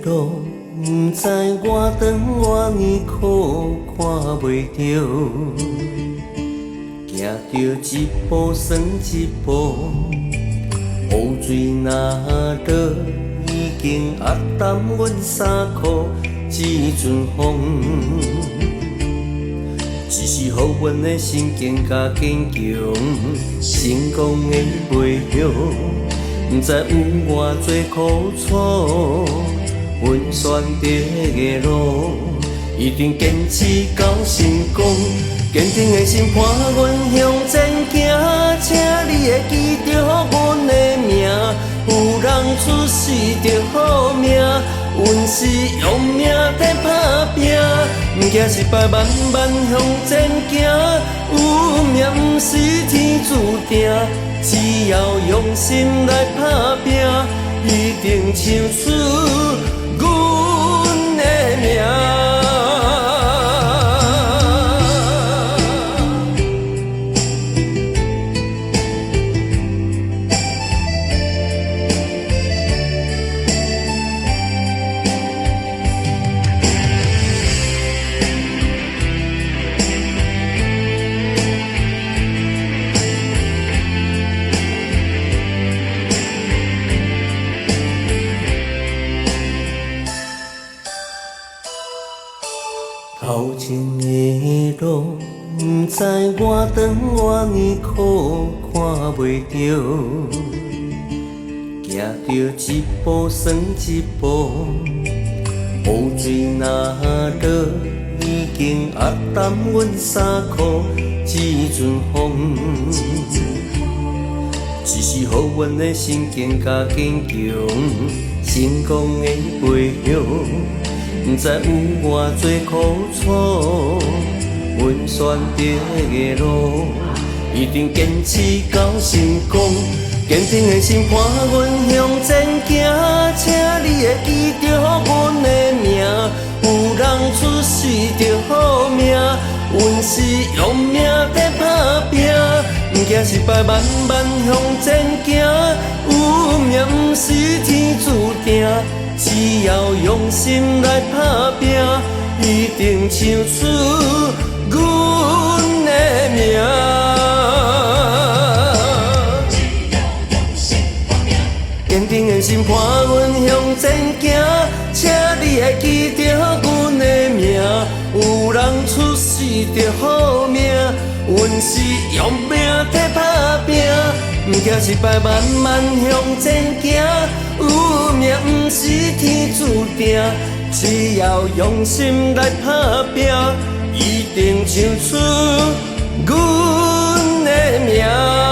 路，不知我长偌年苦，看袂着。行着一步算一步，雨水若落，已经压淡阮衫裤一阵风。只是予阮的心境甲坚强，成功的袂晓，不知有偌多苦楚。阮选择的路，一定坚持到成功。坚定的心伴阮向前行，请你会记着阮的名。有人出世着好命，阮是用命在打拼。毋惊失败，慢慢向前行。有命毋是天注定，只要用心来打拼，一定唱出阮的名。头前的路，不知我长偌年苦，看袂着。行着一步算一步，雨水若落，已经压淡阮衫裤一阵风。只是予阮的心境甲坚强，成功的袂晓。不知有偌多苦楚，阮选择的路，一定坚持到成功。坚定的心伴阮向前行，请你会记着阮的名。有人出世着好命，阮是用命在打拼。毋惊失败，慢慢向前行。有命毋是天注定，只要用心来打拼，一定唱出阮的名。坚定的心伴阮向前行，请你会记着阮的名。有人出世着好命，阮是用命在打拼。毋惊失败，慢慢向前行。有命毋是天注定，只要用心来打拼，一定唱出阮的名。